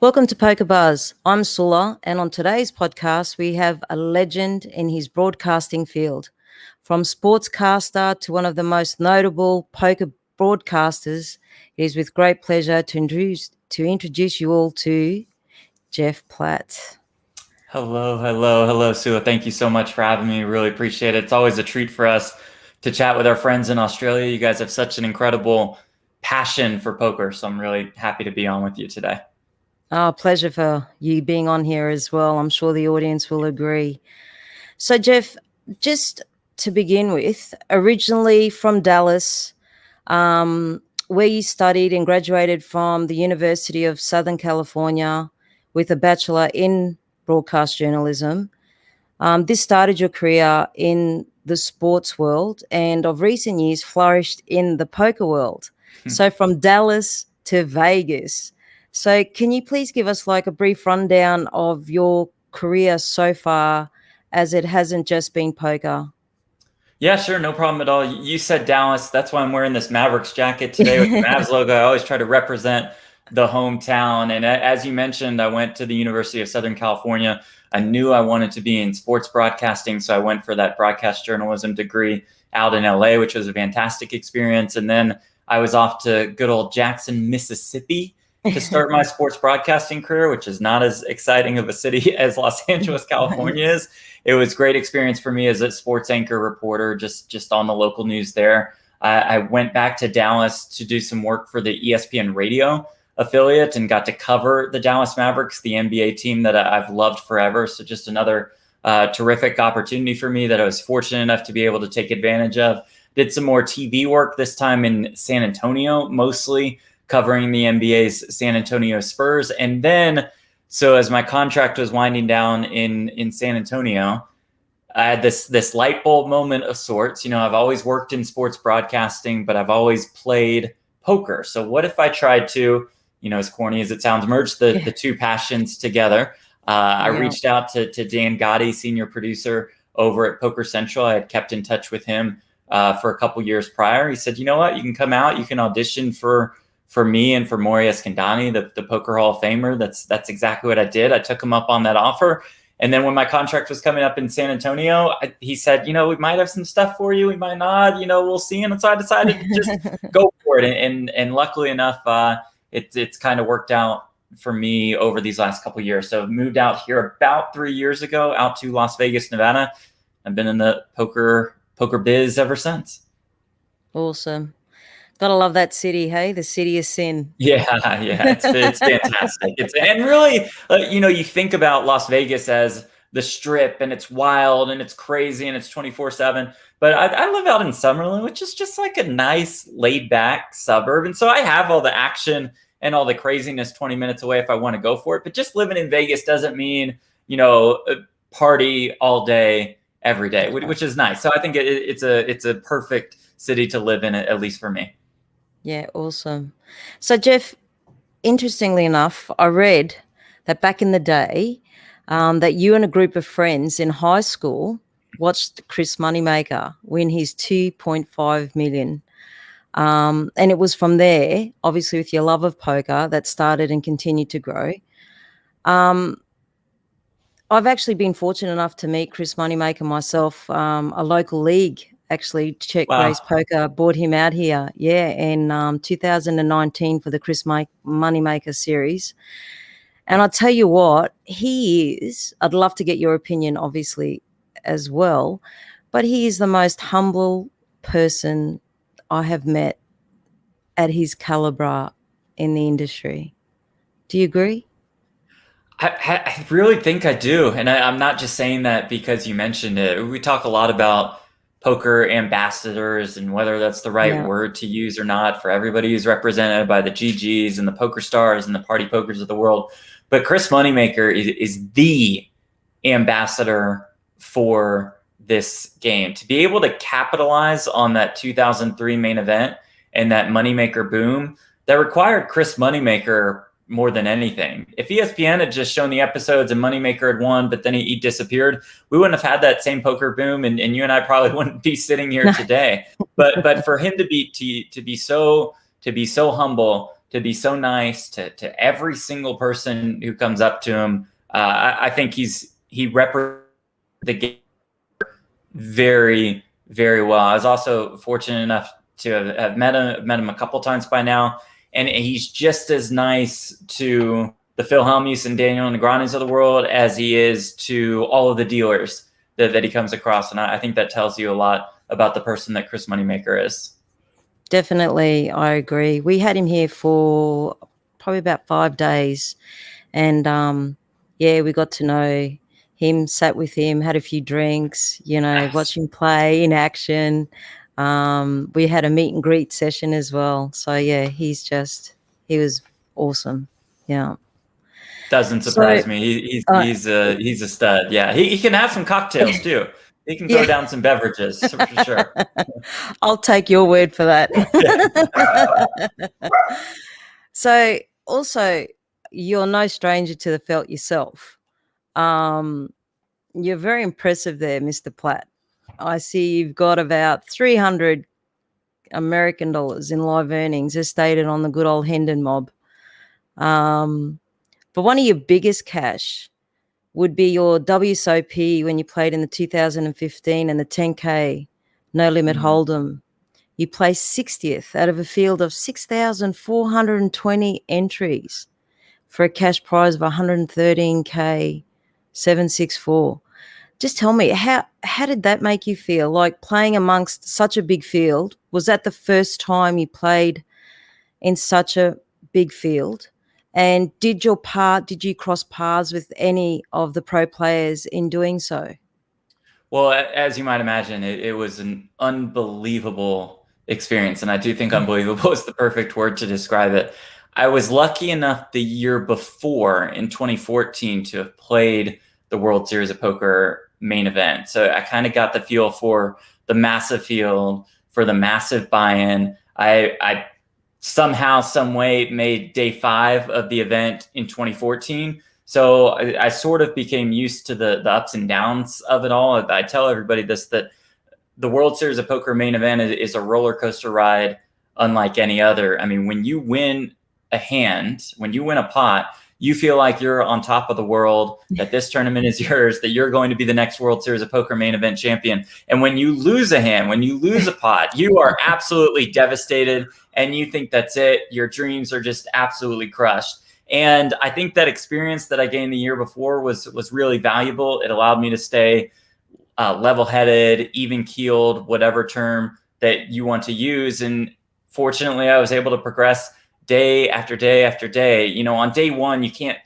Welcome to Poker Buzz. I'm Sula, and on today's podcast, we have a legend in his broadcasting field. From Sportscaster to one of the most notable poker broadcasters, it is with great pleasure to introduce you all to Jeff Platt. Hello, Sula. Thank you so much for having me. Really appreciate it. It's always a treat for us to chat with our friends in Australia. You guys have such an incredible passion for poker, so I'm really happy to be on with you today. Oh, pleasure for you being on here as well. I'm sure the audience will agree. So, Jeff, just to begin with, originally from Dallas, where you studied and graduated from the University of Southern California with a bachelor in broadcast journalism. This started your career in the sports world and of recent years flourished in the poker world. So from Dallas to Vegas. So can you please give us like a brief rundown of your career so far, as it hasn't just been poker? Yeah, sure. No problem at all. You said Dallas. That's why I'm wearing this Mavericks jacket today with the Mavs logo. I always try to represent the hometown. And as you mentioned, I went to the University of Southern California. I knew I wanted to be in sports broadcasting, so I went for that broadcast journalism degree out in LA, which was a fantastic experience. And then I was off to good old Jackson, Mississippi to start my sports broadcasting career, which is not as exciting of a city as Los Angeles, California is. It was a great experience for me as a sports anchor reporter, just on the local news there. I went back to Dallas to do some work for the ESPN radio affiliate and got to cover the Dallas Mavericks, the NBA team that I've loved forever. So just another terrific opportunity for me that I was fortunate enough to be able to take advantage of. Did some more TV work, this time in San Antonio, mostly covering the NBA's San Antonio Spurs. And then, so as my contract was winding down in San Antonio, I had this light bulb moment of sorts. You know, I've always worked in sports broadcasting, but I've always played poker. So what if I tried to, you know, as corny as it sounds, merge the two passions together? I reached out to Dan Gotti, senior producer over at Poker Central. I had kept in touch with him for a couple years prior. He said, you know what, you can come out, you can audition for me and for 𝗵𝒧𝒧 the Poker Hall of Famer. That's exactly what I did. I took him up on that offer. And then when my contract was coming up in San Antonio, he said, you know, we might have some stuff for you. We might not, you know, we'll see. And so I decided to just go for it. And luckily enough, it's kind of worked out for me over these last couple of years. So I've moved out here about 3 years ago, out to Las Vegas, Nevada. I've been in the poker biz ever since. Awesome. Gotta love that city, hey? The city of sin. Yeah, it's fantastic. And really, you know, you think about Las Vegas as the Strip, and it's wild, and it's crazy, and it's 24/7. But I live out in Summerlin, which is just like a nice, laid-back suburb. And so I have all the action and all the craziness 20 minutes away if I want to go for it. But just living in Vegas doesn't mean, you know, party all day, every day, which is nice. So I think it's a perfect city to live in, at least for me. Yeah, awesome. So, Jeff, interestingly enough, I read that back in the day, that you and a group of friends in high school watched Chris Moneymaker win his $2.5 million. And it was from there, obviously with your love of poker, that started and continued to grow. I've actually been fortunate enough to meet Chris Moneymaker myself. A local league, actually, Czech Race Poker brought him out here, in 2019 for the Chris Moneymaker series. And I'll tell you what, he is, I'd love to get your opinion, obviously, as well, but he is the most humble person I have met at his caliber in the industry. Do you agree? I really think I do. And I'm not just saying that because you mentioned it. We talk a lot about poker ambassadors and whether that's the right word to use or not for everybody who's represented by the GGs and the poker stars and the party pokers of the world. But Chris Moneymaker is the ambassador for this game. To be able to capitalize on that 2003 main event and that Moneymaker boom, that required Chris Moneymaker more than anything. If ESPN had just shown the episodes and Moneymaker had won, but then he disappeared, we wouldn't have had that same poker boom, and you and I probably wouldn't be sitting here today. But for him to be so humble, to be so nice to every single person who comes up to him. I think he represents the game very, very well. I was also fortunate enough to have met him a couple times by now, and he's just as nice to the 𝗘𝗏𝗄𝒄s and Daniel Negreanu's of the world as he is to all of the dealers that he comes across. And I think that tells you a lot about the person that Chris Moneymaker is. Definitely, I agree. We had him here for probably about 5 days, and yeah, we got to know him, sat with him, had a few drinks, you know, Nice. watched him play in action. We had a meet and greet session as well. So yeah, he was awesome. Yeah. Doesn't surprise me. He's a stud. Yeah, he can have some cocktails too. He can throw down some beverages for sure. I'll take your word for that. So also, you're no stranger to the felt yourself. You're very impressive there, Mr. Platt. I see you've got about 300 American dollars in live earnings, as stated on the good old Hendon mob. But one of your biggest cash would be your WSOP when you played in the 2015 and the 10K No Limit Hold'em. You placed 60th out of a field of 6,420 entries for a cash prize of 113K764. Just tell me, how did that make you feel? Like playing amongst such a big field? Was that the first time you played in such a big field? And did you cross paths with any of the pro players in doing so? Well, as you might imagine, it was an unbelievable experience. And I do think unbelievable is the perfect word to describe it. I was lucky enough the year before, in 2014, to have played the World Series of Poker main event. So I kind of got the feel for the massive field, for the massive buy-in. I somehow, some way made day 5 of the event in 2014. So I sort of became used to the ups and downs of it all. I tell everybody this, that the World Series of Poker main event is a roller coaster ride unlike any other. I mean, when you win a hand, when you win a pot, you feel like you're on top of the world, that this tournament is yours, that you're going to be the next World Series of Poker main event champion. And when you lose a hand, when you lose a pot, you are absolutely devastated and you think that's it. Your dreams are just absolutely crushed. And I think that experience that I gained the year before was really valuable. It allowed me to stay level-headed, even-keeled, whatever term that you want to use. And fortunately, I was able to progress day after day after day. You know, on day 1, you can't,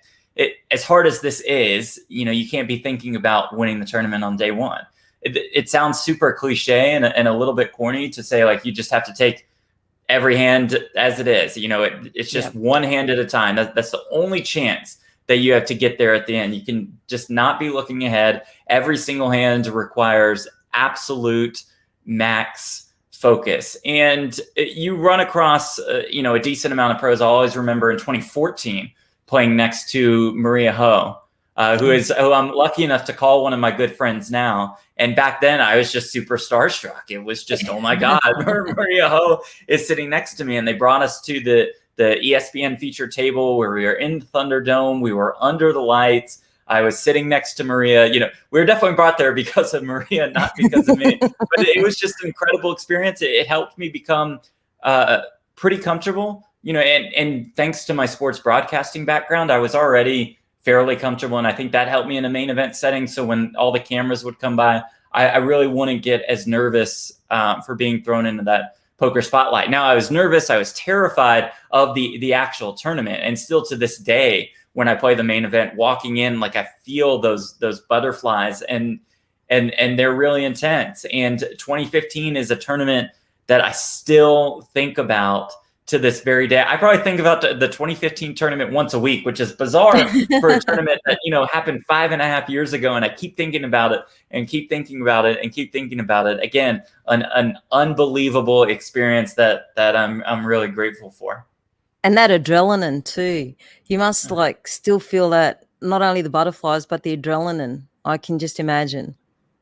as hard as this is, you know, you can't be thinking about winning the tournament on day 1. It sounds super cliche and a little bit corny to say, like, you just have to take every hand as it is. You know, it's just one hand at a time. That's the only chance that you have to get there at the end. You can just not be looking ahead. Every single hand requires absolute max focus. And you run across, you know, a decent amount of pros. I always remember in 2014 playing next to Maria Ho, who I'm lucky enough to call one of my good friends now. And back then I was just super starstruck. It was just, oh my God, Maria Ho is sitting next to me. And they brought us to the ESPN feature table where we were in the Thunderdome. We were under the lights. I was sitting next to Maria. You know, we were definitely brought there because of Maria, not because of me. But it was just an incredible experience. It helped me become pretty comfortable, you know, and thanks to my sports broadcasting background, I was already fairly comfortable. And I think that helped me in a main event setting. So when all the cameras would come by, I really wouldn't get as nervous for being thrown into that poker spotlight. Now, I was nervous. I was terrified of the actual tournament. And still to this day, when I play the main event, walking in, like, I feel those butterflies and they're really intense. And 2015 is a tournament that I still think about to this very day. I probably think about the 2015 tournament once a week, which is bizarre for a tournament that, you know, happened 5.5 years ago. And I keep thinking about it and keep thinking about it and keep thinking about it. Again, an unbelievable experience that I'm really grateful for. And that adrenaline too. You must like still feel that, not only the butterflies, but the adrenaline. I can just imagine.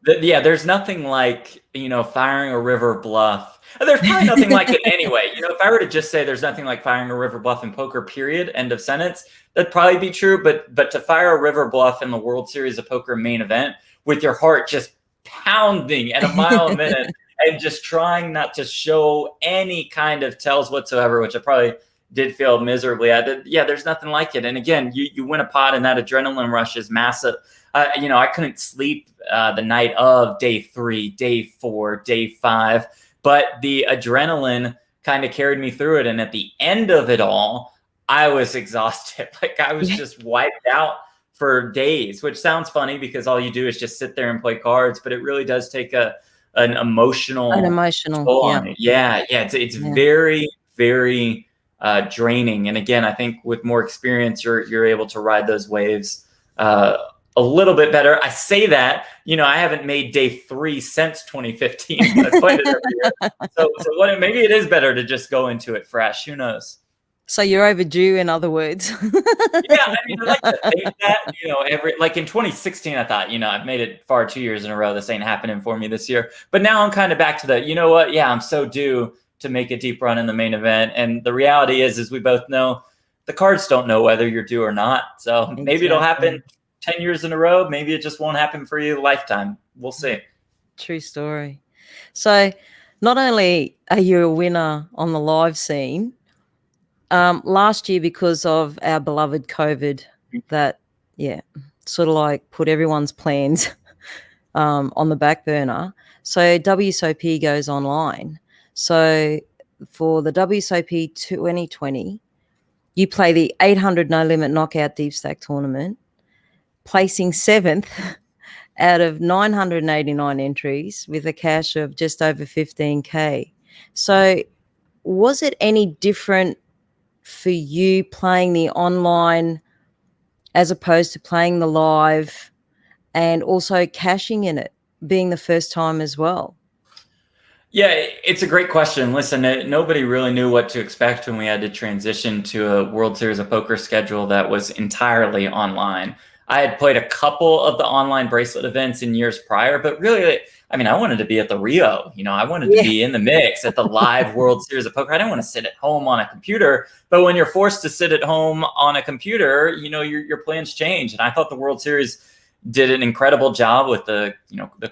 Yeah, there's nothing like, firing a river bluff. There's probably nothing like it anyway. If I were to just say there's nothing like firing a river bluff in poker, period, end of sentence, that'd probably be true. But to fire a river bluff in the World Series of Poker main event with your heart just pounding at a mile a minute and just trying not to show any kind of tells whatsoever, which I probably did feel miserably at. Yeah, there's nothing like it. And again, you win a pot and that adrenaline rush is massive. I couldn't sleep the night of day 3, day 4, day 5, but the adrenaline kind of carried me through it. And at the end of it all, I was exhausted. Like I was just wiped out for days, which sounds funny because all you do is just sit there and play cards, but it really does take an emotional toll on it. Yeah. It's very, very draining. And again, I think with more experience, you're able to ride those waves a little bit better. I say that, I haven't made day 3 since 2015. I played it every year. So maybe it is better to just go into it fresh. Who knows? So you're overdue, in other words. Yeah, I mean, I like to think that, like in 2016, I thought, I've made it far 2 years in a row. This ain't happening for me this year. But now I'm kind of back to the, you know what? Yeah, I'm so due to make a deep run in the main event. And the reality is we both know the cards don't know whether you're due or not. So maybe it'll happen 10 years in a row. Maybe it just won't happen for you a lifetime. We'll see. True story. So not only are you a winner on the live scene, last year, because of our beloved COVID, that sort of like put everyone's plans on the back burner. So WSOP goes online. So for the WSOP 2020, you play the 800 No Limit Knockout Deep Stack tournament, placing 7th out of 989 entries with a cash of just over 15K. So was it any different for you playing the online as opposed to playing the live, and also cashing in it, being the first time as well? Yeah, it's a great question. Listen, nobody really knew what to expect when we had to transition to a World Series of Poker schedule that was entirely online. I had played a couple of the online bracelet events in years prior, but really, I mean, I wanted to be at the Rio. I wanted to be in the mix at the live World Series of Poker. I didn't want to sit at home on a computer. But when you're forced to sit at home on a computer, your plans change. And I thought the World Series did an incredible job with the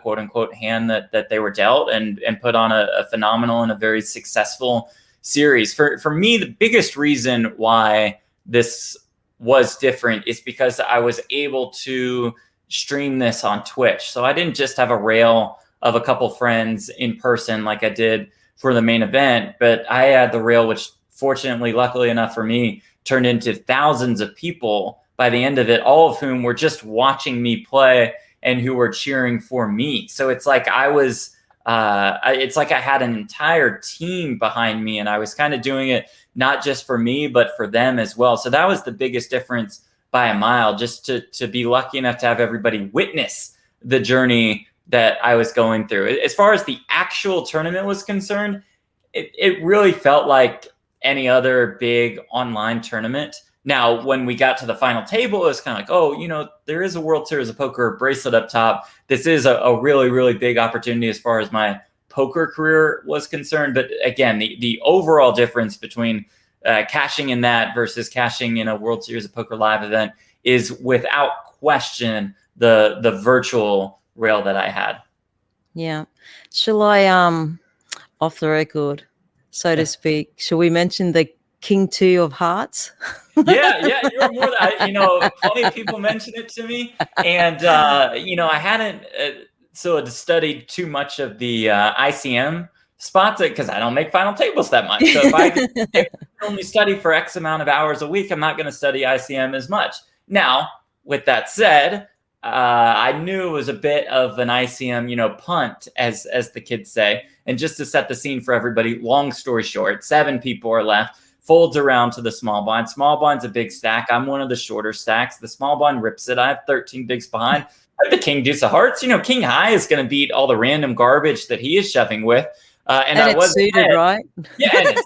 quote unquote hand that they were dealt, and put on a phenomenal and a very successful series. For me, the biggest reason why this was different is because I was able to stream this on Twitch. So I didn't just have a rail of a couple friends in person like I did for the main event, but I had the rail, which fortunately, luckily enough for me, turned into thousands of people by the end of it, all of whom were just watching me play and who were cheering for me. So it's like I was, it's like I had an entire team behind me, and I was kind of doing it not just for me, but for them as well. So that was the biggest difference by a mile, just to be lucky enough to have everybody witness the journey that I was going through. As far as the actual tournament was concerned, it really felt like any other big online tournament. Now, when we got to the final table, it was kind of like, there is a World Series of Poker bracelet up top. This is a really, really big opportunity as far as my poker career was concerned. But again, the overall difference between cashing in that versus cashing in a World Series of Poker live event is without question the virtual rail that I had. Yeah. Shall I, off the record, so to speak, shall we mention the king-2 of hearts? Yeah, you were more than, plenty of people mention it to me. And, I hadn't studied too much of the ICM spots because I don't make final tables that much. So if I only study for X amount of hours a week, I'm not going to study ICM as much. Now, with that said, I knew it was a bit of an ICM, punt, as the kids say. And just to set the scene for everybody, long story short, 7 people are left. Folds around to the small blind. Small blind's a big stack. I'm one of the shorter stacks. The small blind rips it. I have 13 bigs behind. I have the king deuce of hearts. King high is going to beat all the random garbage that he is shoving with. And And I it's was suited, ahead. right? Yeah, and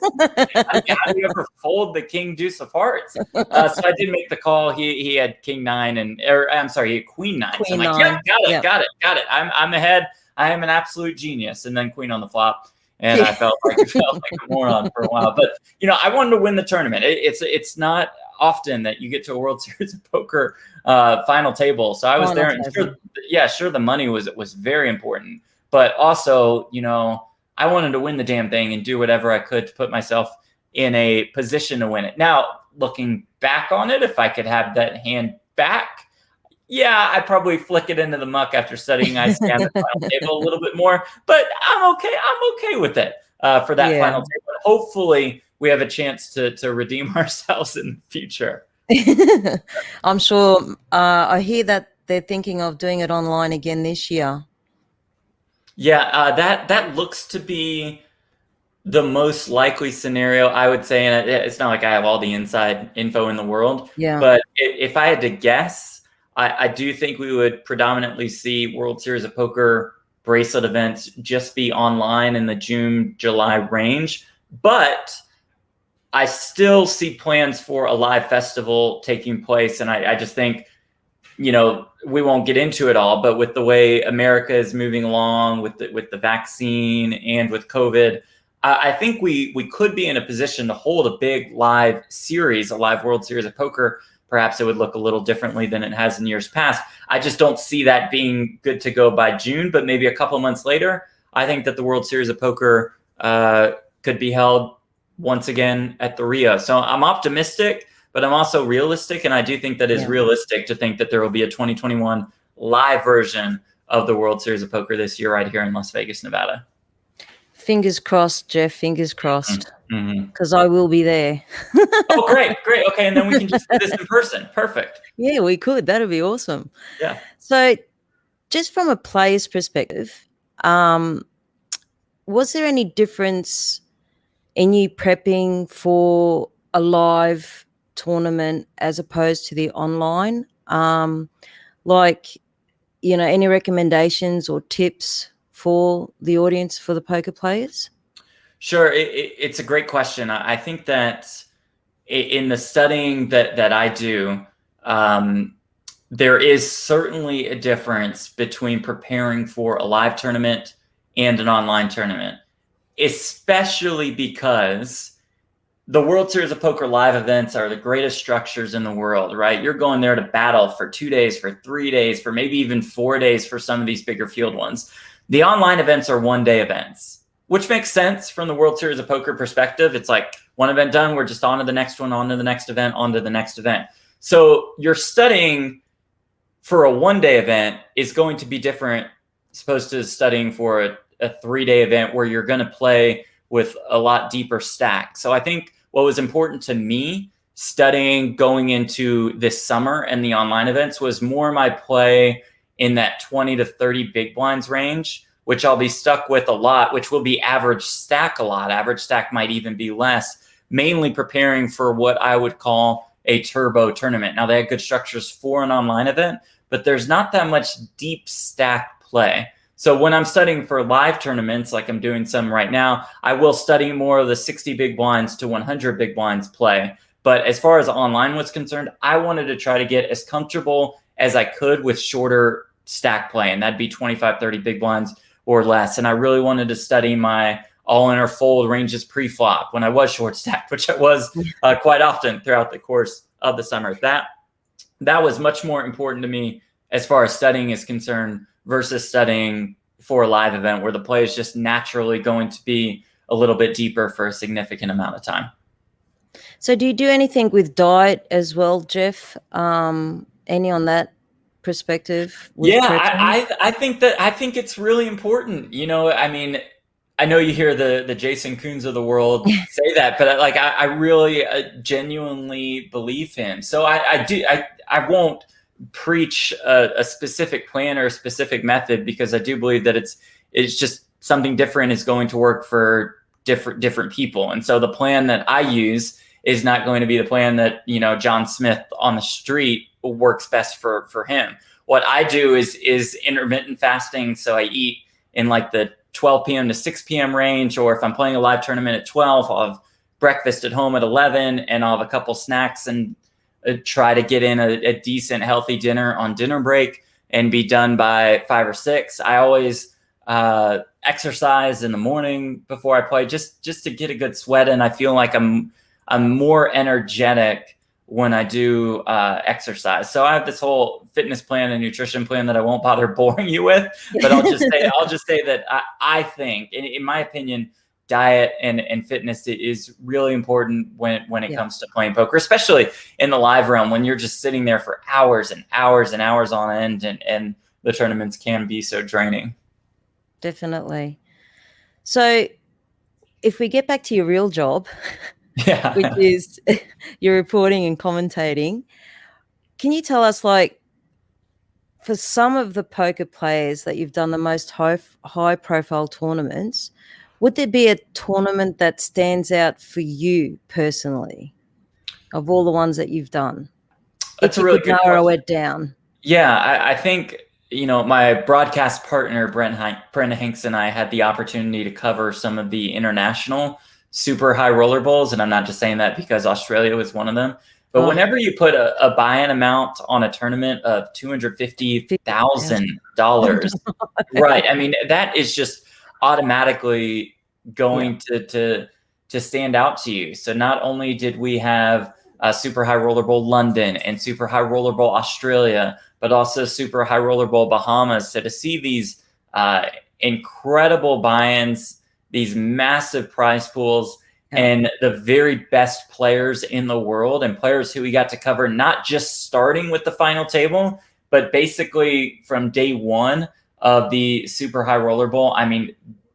how do you ever fold the king deuce of hearts? So I did make the call. He had king 9 or I'm sorry, he had queen 9. So I'm Queen like, 9. yep, got it. I'm ahead. I am an absolute genius. And then queen on the flop. And I felt like a moron for a while. But I wanted to win the tournament. It's not often that you get to a World Series of Poker final table. So I was there, and sure, the money was very important, but also, I wanted to win the damn thing and do whatever I could to put myself in a position to win it. Now, looking back on it, if I could have that hand back, yeah, I'd probably flick it into the muck after studying ICM at the final table a little bit more, but I'm okay with it for that final table. Hopefully we have a chance to redeem ourselves in the future. I'm sure. I hear that they're thinking of doing it online again this year. Yeah, that looks to be the most likely scenario, I would say. And it's not like I have all the inside info in the world. Yeah. But if I had to guess, I do think we would predominantly see World Series of Poker bracelet events just be online in the June, July range. But I still see plans for a live festival taking place. And I just think, we won't get into it all, but with the way America is moving along with the vaccine and with COVID, I think we could be in a position to hold a big live series, a live World Series of Poker. Perhaps it would look a little differently than it has in years past. I just don't see that being good to go by June, but maybe a couple of months later, I think that the World Series of Poker could be held once again at the Rio. So I'm optimistic, but I'm also realistic. And I do think that is realistic to think that there will be a 2021 live version of the World Series of Poker this year right here in Las Vegas, Nevada. Fingers crossed, Jeff. Fingers crossed. Because I will be there. Oh, great. Okay, and then we can just do this in person. Perfect. Yeah, we could. That'd be awesome. Yeah. So just from a player's perspective, was there any difference in you prepping for a live tournament as opposed to the online? Any recommendations or tips for the audience, for the poker players? Sure. It's a great question. I think that in the studying that I do, there is certainly a difference between preparing for a live tournament and an online tournament, especially because the World Series of Poker live events are the greatest structures in the world, right? You're going there to battle for 2 days, for 3 days, for maybe even 4 days for some of these bigger field ones. The online events are one-day events, which makes sense from the World Series of Poker perspective. It's like one event done, we're just on to the next one, on to the next event, on to the next event. So you're studying for a one-day event is going to be different as opposed to studying for a 3-day event where you're going to play with a lot deeper stack. So I think what was important to me studying going into this summer and the online events was more my play in that 20 to 30 big blinds range, which I'll be stuck with a lot, which will be average stack a lot. Average stack might even be less, mainly preparing for what I would call a turbo tournament. Now, they have good structures for an online event, but there's not that much deep stack play. So when I'm studying for live tournaments, like I'm doing some right now, I will study more of the 60 big blinds to 100 big blinds play. But as far as online was concerned, I wanted to try to get as comfortable as I could with shorter stack play, and that'd be 25, 30 big blinds or less. And I really wanted to study my all-in or fold ranges pre-flop when I was short stacked, which I was quite often throughout the course of the summer. That was much more important to me as far as studying is concerned versus studying for a live event where the play is just naturally going to be a little bit deeper for a significant amount of time. So do you do anything with diet as well, Jeff? Any on that perspective? I think it's really important. I mean, I know you hear the Jason Kuhns of the world say that, but I really genuinely believe him. So I won't preach a specific plan or a specific method, because I do believe that it's just something different is going to work for different people. And so the plan that I use is not going to be the plan that, John Smith on the street works best for him. What I do is intermittent fasting. So I eat in like the 12 p.m. to 6 p.m. range, or if I'm playing a live tournament at 12, I'll have breakfast at home at 11, and I'll have a couple snacks and try to get in a decent, healthy dinner on dinner break and be done by 5 or 6. I always exercise in the morning before I play, just to get a good sweat in. I feel like I'm more energetic when I do exercise. So I have this whole fitness plan and nutrition plan that I won't bother boring you with, but I'll just say that I think, in my opinion, diet and fitness is really important when it comes to playing poker, especially in the live realm, when you're just sitting there for hours and hours and hours on end, and the tournaments can be so draining. Definitely. So if we get back to your real job, which is your reporting and commentating, can you tell us, like, for some of the poker players that you've done the most high profile tournaments, would there be a tournament that stands out for you personally of all the ones that you've done? That's if you could narrow it down. Yeah, I think, my broadcast partner, Brent Hanks, and I had the opportunity to cover some of the international super high roller bowls. And I'm not just saying that because Australia was one of them. But whenever you put a buy-in amount on a tournament of $250,000, right? I mean, that is just automatically going to stand out to you. So not only did we have Super High Roller Bowl London and Super High Roller Bowl Australia, but also Super High Roller Bowl Bahamas. So to see these incredible buy-ins, these massive prize pools, and the very best players in the world, and players who we got to cover, not just starting with the final table, but basically from day one of the Super High Roller Bowl. I mean,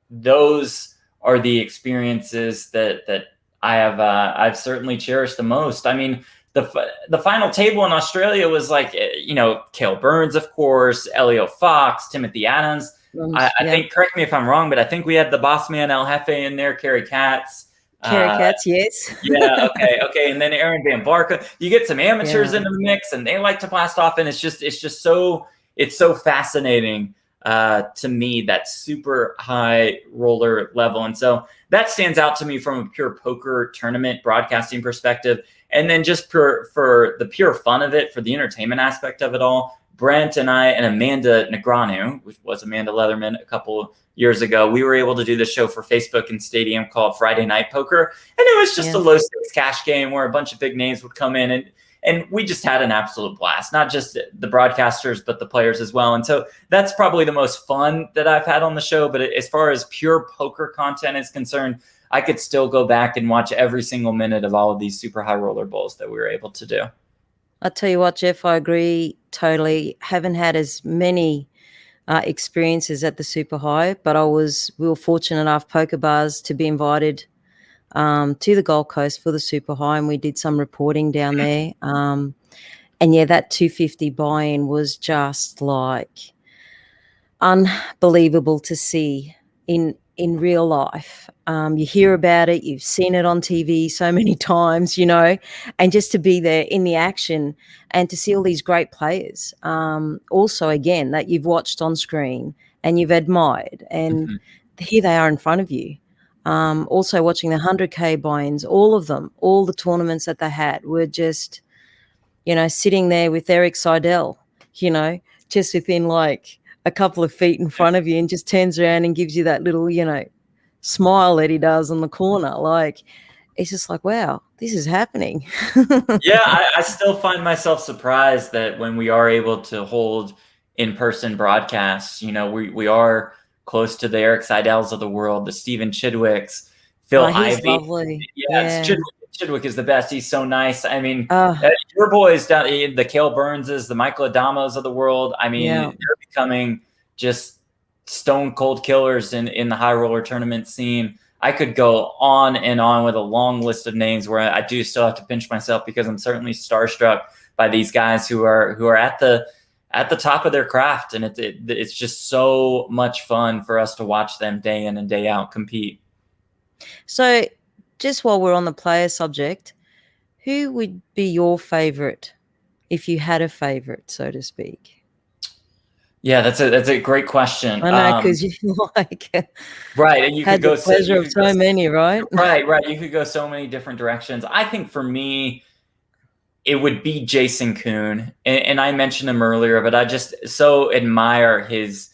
those are the experiences that I've certainly cherished the most. I mean, the final table in Australia was like, Cale Burns, of course, Elio Fox, Timothy Adams. I think, correct me if I'm wrong, but I think we had the boss man El Jefe in there, *КRKATZ. *KRKATZ, yes. Yeah, okay. And then Aaron Van Barca. You get some amateurs into the mix, and they like to blast off, and it's just so fascinating to me, that super high roller level. And so that stands out to me from a pure poker tournament broadcasting perspective. And then just for the pure fun of it, for the entertainment aspect of it all, Brent and I and Amanda Negreanu, which was Amanda Leatherman a couple years ago, we were able to do the show for Facebook and Stadium called Friday Night Poker. And it was just a low stakes cash game where a bunch of big names would come in, and we just had an absolute blast, not just the broadcasters, but the players as well. And so that's probably the most fun that I've had on the show. But as far as pure poker content is concerned, I could still go back and watch every single minute of all of these super high roller bowls that we were able to do. I'll tell you what, Jeff, I agree totally. Haven't had as many experiences at the super high, but we were fortunate enough, Poker Bars, to be invited to the Gold Coast for the super high, and we did some reporting down there. And that 250 buy-in was just like unbelievable to see in real life. You hear about it, you've seen it on TV so many times, and just to be there in the action and to see all these great players, also, again, that you've watched on screen and you've admired, and here they are in front of you. Also watching the 100K buy-ins, all of them, all the tournaments that they had were just, sitting there with Eric Seidel, just within like a couple of feet in front of you, and just turns around and gives you that little, smile that he does on the corner. Like, it's just like, wow, this is happening. Yeah, I still find myself surprised that when we are able to hold in-person broadcasts, we are close to the Eric Seidels of the world, the Stephen Chidwicks, Phil Ivey. Lovely. Chidwick is the best. He's so nice. I mean, your boys down, the Cale Burnses, the Michael Adamos of the world. I mean, they're becoming just stone cold killers in the high roller tournament scene. I could go on and on with a long list of names where I do still have to pinch myself, because I'm certainly starstruck by these guys who are at the top of their craft, and it's just so much fun for us to watch them day in and day out compete. So, just while we're on the player subject, who would be your favorite, if you had a favorite, so to speak? Yeah, that's a great question. I know, because you like Right, and you could had the go pleasure of so many, right? right, right. You could go so many different directions. I think for me, it would be Jason Kuhn, and I mentioned him earlier, but I just so admire his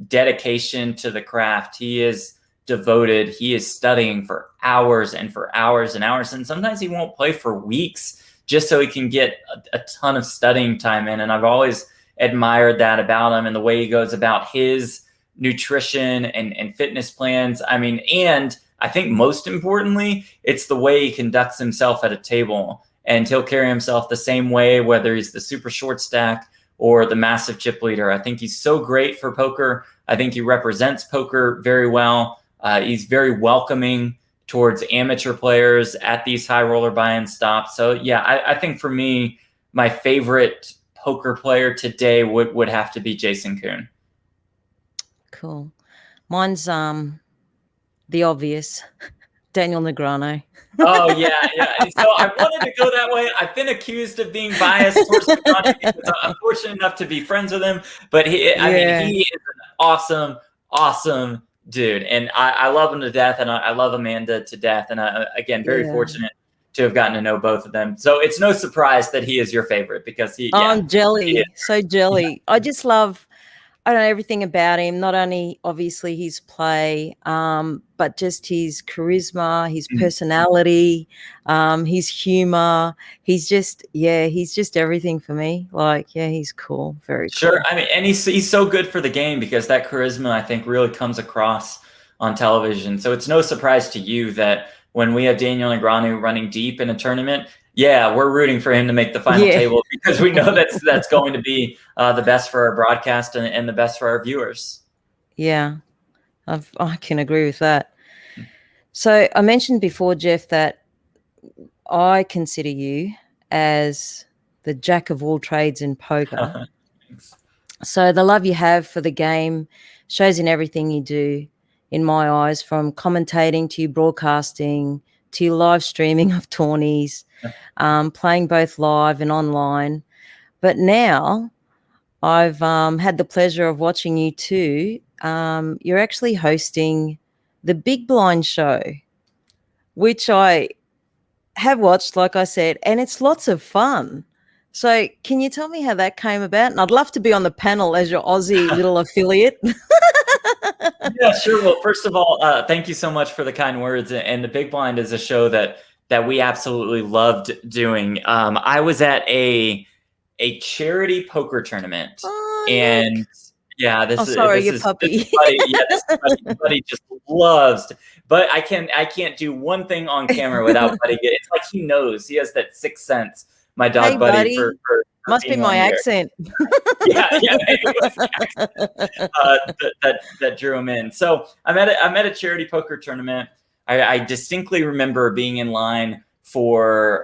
dedication to the craft. He is devoted. He is studying for hours and for hours and hours, and sometimes he won't play for weeks just so he can get a ton of studying time in. And I've always admired that about him and the way he goes about his nutrition and fitness plans. I mean, and I think most importantly, it's the way he conducts himself at a table. And he'll carry himself the same way, whether he's the super short stack or the massive chip leader. I think he's so great for poker. I think he represents poker very well. He's very welcoming towards amateur players at these high roller buy-in stops. So yeah, I think for me, my favorite poker player today would have to be Jason Kuhn. Cool. Mine's the obvious, Daniel Negreanu. Oh yeah, yeah. So I wanted to go that way. I've been accused of being biased towards Negreanu because I'm fortunate enough to be friends with him. But I mean, he is an awesome, awesome dude, and I love him to death, and I love Amanda to death. And again, very fortunate to have gotten to know both of them. So it's no surprise that he is your favorite because I'm jelly, so jelly. I just love. I don't know everything about him, not only obviously his play, but just his charisma, his personality, his humor. He's just everything for me. Like, yeah, he's cool. Very cool. Sure. I mean, and he's so good for the game because that charisma, I think, really comes across on television. So it's no surprise to you that when we have Daniel Negreanu running deep in a tournament, yeah, we're rooting for him to make the final table because we know that's going to be the best for our broadcast and the best for our viewers. Yeah, I can agree with that. So I mentioned before, Jeff, that I consider you as the jack of all trades in poker. So the love you have for the game shows in everything you do, in my eyes, from commentating to broadcasting to live streaming of tourneys, playing both live and online. But now I've had the pleasure of watching you too. You're actually hosting the Big Blind Show, which I have watched, like I said, and it's lots of fun. So can you tell me how that came about? And I'd love to be on the panel as your Aussie little affiliate. Yeah, sure. Well, first of all, thank you so much for the kind words. And the Big Blind is a show that we absolutely loved doing. I was at a charity poker tournament, and yeah, this is puppy. This buddy just loves. But I can't do one thing on camera without Buddy. It's like he knows. He has that sixth sense. My dog Buddy. For must be my accent. yeah, maybe it was the accent, that drew him in. So I'm at a charity poker tournament. I distinctly remember being in line for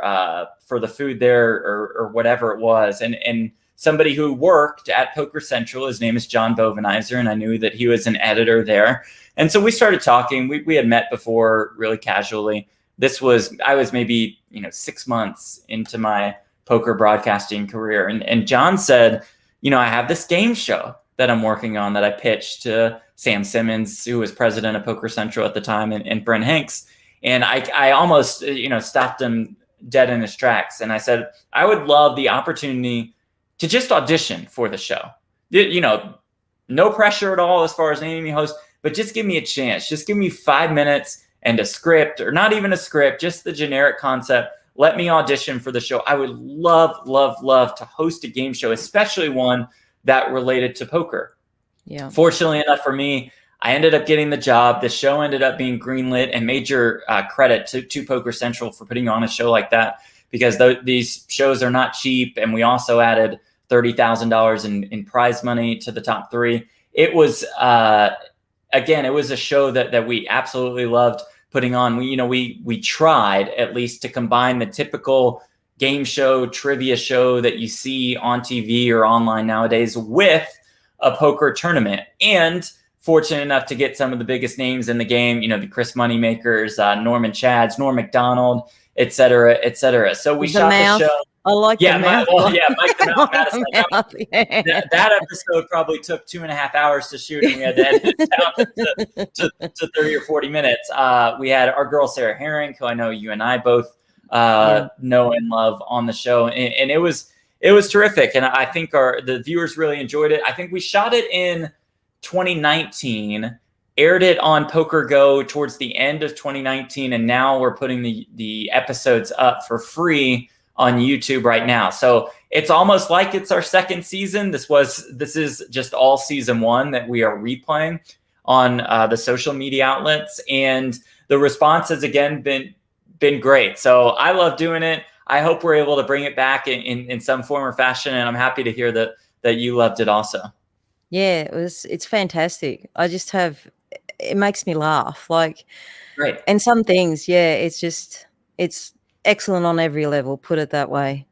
the food there or whatever it was, and somebody who worked at Poker Central. His name is John Bovenizer, and I knew that he was an editor there. And so we started talking. We had met before, really casually. I was maybe 6 months into my poker broadcasting career. And John said, I have this game show that I'm working on that I pitched to Sam Simmons, who was president of Poker Central at the time, and Brent Hanks. And I almost, stopped him dead in his tracks. And I said, I would love the opportunity to just audition for the show. No pressure at all as far as naming me host, but just give me a chance. Just give me 5 minutes and a script, or not even a script, just the generic concept. Let me audition for the show. I would love, love, love to host a game show, especially one that related to poker. Yeah. Fortunately enough for me, I ended up getting the job. The show ended up being greenlit, and major credit to Poker Central for putting on a show like that, because these shows are not cheap. And we also added $30,000 in prize money to the top three. It was, again, it was a show that we absolutely loved putting on. We tried at least to combine the typical game show, trivia show that you see on TV or online nowadays with a poker tournament. And fortunate enough to get some of the biggest names in the game, the Chris Moneymakers, Norman Chads, Norm Macdonald, et cetera, et cetera. So we shot the show. I like the mouth. Mike the Mouth Madison. That episode probably took 2.5 hours to shoot, and we had to edit it down to 30 or 40 minutes. We had our girl Sarah Herring, who I know you and I both know and love, on the show, and it was terrific. And I think the viewers really enjoyed it. I think we shot it in 2019. Aired it on Poker Go towards the end of 2019, and now we're putting the episodes up for free on YouTube right now. So it's almost like it's our second season. This is just all season 1 that we are replaying on the social media outlets, and the response has again been great. So I love doing it. I hope we're able to bring it back in some form or fashion, and I'm happy to hear that you loved it also. Yeah, it's fantastic. It makes me laugh. Like, right. And some things, it's excellent on every level, put it that way.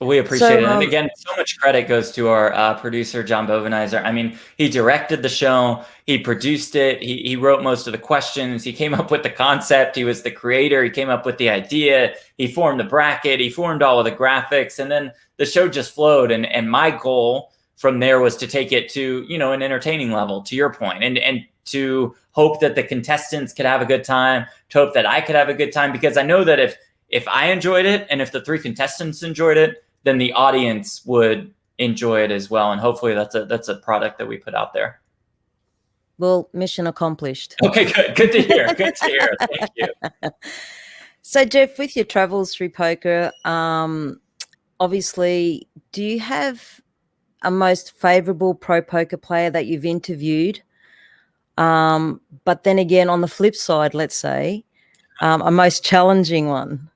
We appreciate it. And again, so much credit goes to our producer, John Bovenizer. I mean, he directed the show, he produced it, he wrote most of the questions, he came up with the concept, he was the creator, he came up with the idea, he formed the bracket, he formed all of the graphics, and then the show just flowed. And my goal from there was to take it to, an entertaining level, to your point, and to hope that the contestants could have a good time, to hope that I could have a good time, because I know that if I enjoyed it and if the 3 contestants enjoyed it, then the audience would enjoy it as well. And hopefully that's a product that we put out there. Well, mission accomplished. Okay, good. Good to hear. Good to hear. Thank you. So, Jeff, with your travels through poker, obviously, do you have a most favorable pro poker player that you've interviewed? But then again, on the flip side, let's say, a most challenging one.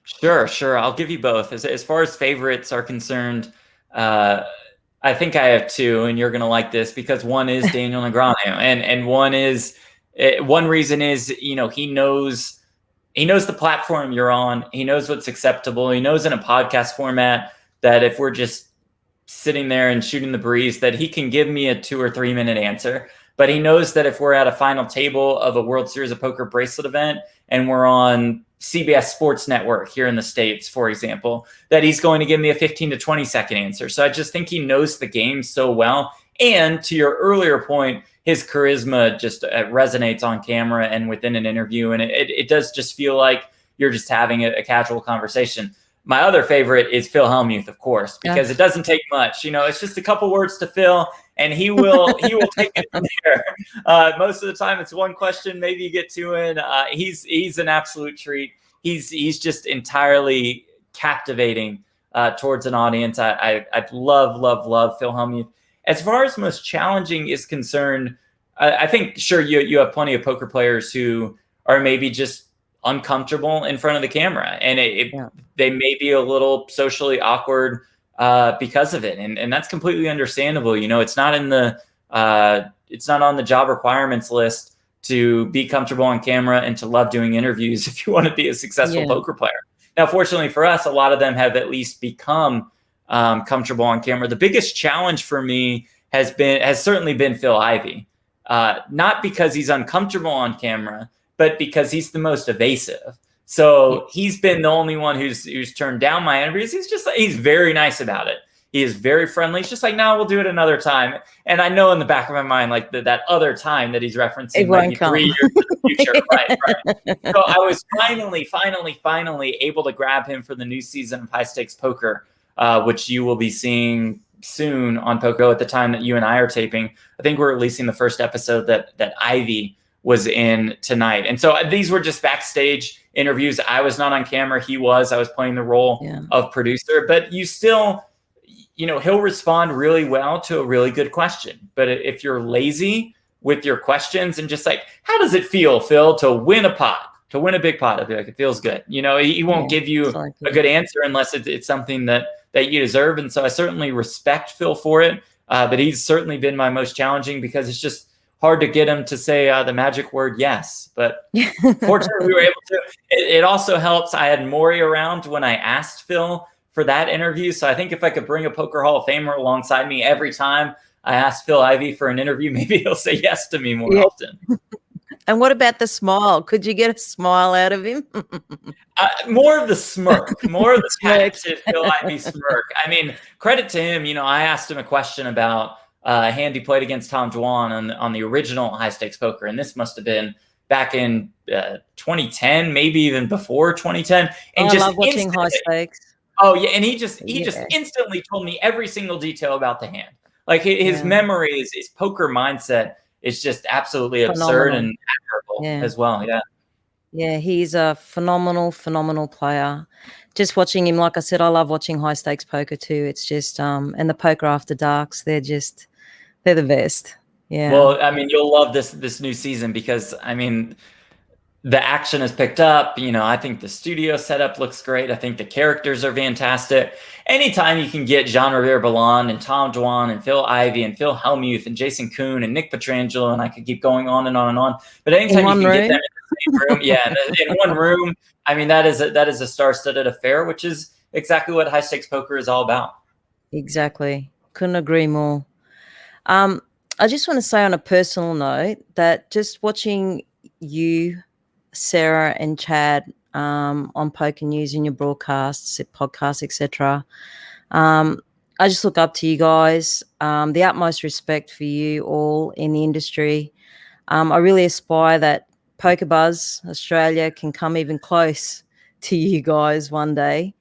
Sure. I'll give you both. As far as favorites are concerned, I think I have 2, and you're going to like this, because one is Daniel Negreanu, and one reason is, he knows the platform you're on. He knows what's acceptable. He knows in a podcast format that if we're just sitting there and shooting the breeze, that he can give me a 2 or 3 minute answer. But he knows that if we're at a final table of a World Series of Poker bracelet event and we're on CBS Sports Network here in the States, for example, that he's going to give me a 15 to 20 second answer. So I just think he knows the game so well. And to your earlier point, his charisma just resonates on camera and within an interview. And it does just feel like you're just having a casual conversation. My other favorite is Phil Hellmuth, of course, because it doesn't take much. It's just a couple words to Phil, and he will take it from there. Most of the time, it's one question. Maybe you get 2 in. He's an absolute treat. He's just entirely captivating towards an audience. I love Phil Hellmuth. As far as most challenging is concerned, I think sure you have plenty of poker players who are maybe just uncomfortable in front of the camera, and they may be a little socially awkward because of it, and that's completely understandable. It's not on the job requirements list to be comfortable on camera and to love doing interviews if you want to be a successful poker player. Now, fortunately for us, a lot of them have at least become comfortable on camera. The biggest challenge for me has certainly been Phil Ivey, not because he's uncomfortable on camera, but because he's the most evasive. So he's been the only one who's turned down my interviews. He's very nice about it. He is very friendly. He's just like, no, we'll do it another time. And I know in the back of my mind, like that other time that he's referencing might be 3 years in the future. Right. So I was finally able to grab him for the new season of High Stakes Poker, which you will be seeing soon on Poco at the time that you and I are taping. I think we're releasing the first episode that Ivy was in tonight. And so these were just backstage interviews. I was not on camera. I was playing the role of producer, but you still, he'll respond really well to a really good question. But if you're lazy with your questions and just like, how does it feel, Phil, to win a pot, to win a big pot? I'll be like, it feels good. He won't give you a good answer unless it's something that you deserve. And so I certainly respect Phil for it. But he's certainly been my most challenging because it's just hard to get him to say the magic word yes. But fortunately, we were able to. It also helps. I had Maury around when I asked Phil for that interview. So I think if I could bring a Poker Hall of Famer alongside me every time I ask Phil Ivey for an interview, maybe he'll say yes to me more often. And what about the smile? Could you get a smile out of him? More of the smirk, more of the Smirk. patented 𝗘𝐿𝐼𝐒𝐿 smirk. I mean, credit to him. You know, I asked him a question about a hand he played against Tom Dwan on the original high stakes poker, and this must have been back in 2010, maybe even before 2010. And I just love watching high stakes. Oh yeah, and he just instantly told me every single detail about the hand. Like his memory, his poker mindset is just absolutely absurd and admirable as well. Yeah. Yeah, he's a phenomenal player. Just watching him, like I said, I love watching high stakes poker too. It's just and the poker after darks, they're the best. Yeah. Well, I mean, you'll love this new season because I mean, the action has picked up. You know, I think the studio setup looks great. I think the characters are fantastic. Anytime you can get Jean-Robert Ballon and Tom Dwan and Phil Ivey and Phil Hellmuth and Jason Kuhn and Nick Petrangelo, and I could keep going on and on and on. But anytime you can get them in the same room, in one room, I mean, that is a star-studded affair, which is exactly what high stakes poker is all about. Exactly. Couldn't agree more. I just want to say on a personal note that just watching you, Sarah and Chad on Poker News in your broadcasts, podcasts, etc. I just look up to you guys. The utmost respect for you all in the industry. I really aspire that Poker Buzz Australia can come even close to you guys one day.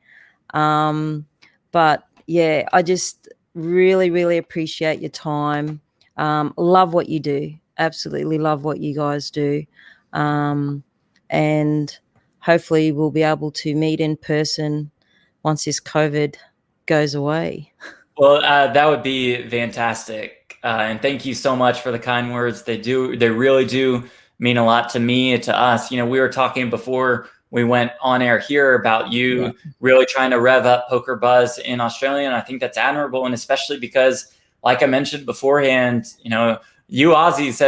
But yeah, I just really appreciate your time. Love what you do. Absolutely love what you guys do. And hopefully we'll be able to meet in person once this COVID goes away. Well, that would be fantastic. And thank you so much for the kind words. They really do mean a lot to me, to us. You know, we were talking before we went on air here about you really trying to rev up Poker Buzz in Australia. And I think that's admirable. And especially because, like I mentioned beforehand, you know, you Aussies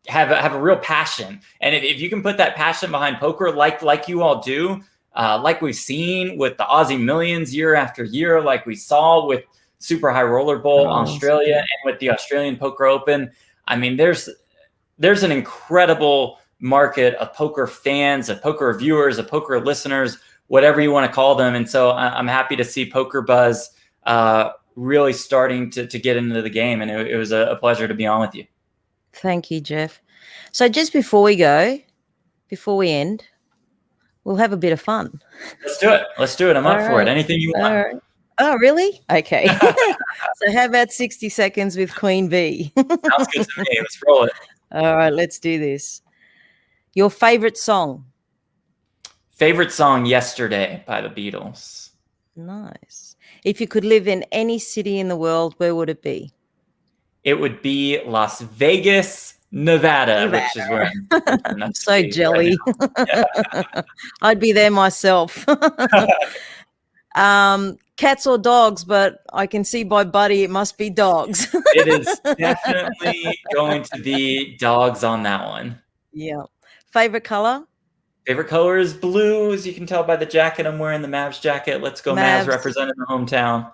have a real passion. And if you can put that passion behind poker, like you all do, like we've seen with the Aussie Millions year after year, like we saw with Super High Roller Bowl Australia and with the Australian Poker Open. I mean, there's an incredible market of poker fans, of poker viewers, of poker listeners, whatever you want to call them. And so I'm happy to see Poker Buzz really starting to get into the game. And it was a pleasure to be on with you. Thank you, Jeff. So just before we end, we'll have a bit of fun. Let's do it. I'm up for it. Anything you want. Right. Oh, really? Okay. So how about 60 seconds with Queen V? Sounds good to me. Let's roll it. All right, let's do this. Your favorite song? Favorite song, Yesterday by the Beatles. Nice. If you could live in any city in the world, where would it be? It would be Las Vegas, Nevada. Which is where I'm so jelly. Right. I'd be there myself. Cats or dogs, but I can see by Buddy it must be dogs. It is definitely going to be dogs on that one. Yeah. Favorite color? Favorite color is blue, as you can tell by the jacket I'm wearing, the Mavs jacket. Let's go Mavs, representing the hometown.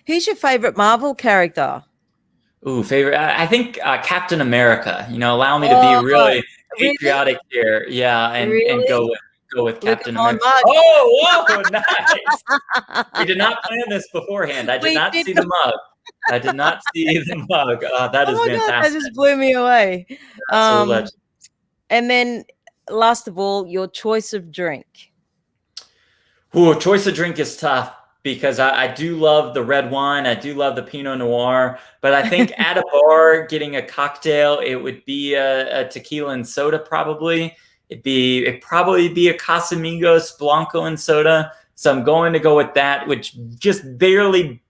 Who's your favorite Marvel character? Ooh, favorite. I think Captain America. You know, allow me to be really patriotic here. Yeah, and go with Captain America. Oh, whoa, nice. We did not plan this beforehand. I did not see the mug. I did not see the mug. That is fantastic. God, that just blew me away. Legend. And then, last of all, your choice of drink. Ooh, choice of drink is tough because I do love the red wine. I do love the Pinot Noir. But I think at a bar, getting a cocktail, it would be a tequila and soda probably. It'd probably be a Casamigos Blanco and soda. So I'm going to go with that, which just barely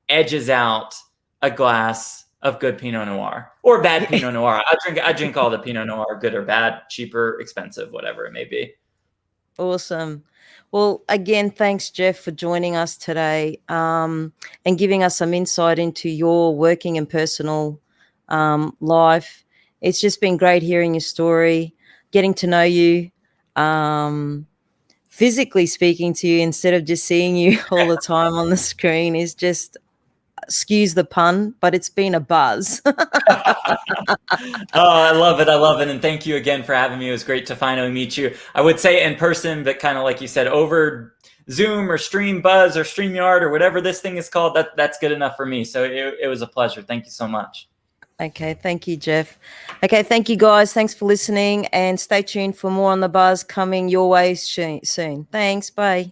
edges out a glass of good Pinot Noir or bad Pinot Noir. I drink all the Pinot Noir, good or bad, cheaper, expensive, whatever it may be. Awesome. Well, again, thanks, Jeff, for joining us today and giving us some insight into your working and personal life. It's just been great hearing your story, getting to know you, physically speaking to you instead of just seeing you all the time on the screen is just excuse the pun, but it's been a buzz. Oh, I love it. I love it. And thank you again for having me. It was great to finally meet you. I would say in person, but kind of like you said, over Zoom or Stream Buzz or StreamYard or whatever this thing is called, that's good enough for me. So it was a pleasure. Thank you so much. Okay, thank you, Jeff. Okay, thank you, guys. Thanks for listening, and stay tuned for more on the buzz coming your way soon. Thanks. Bye.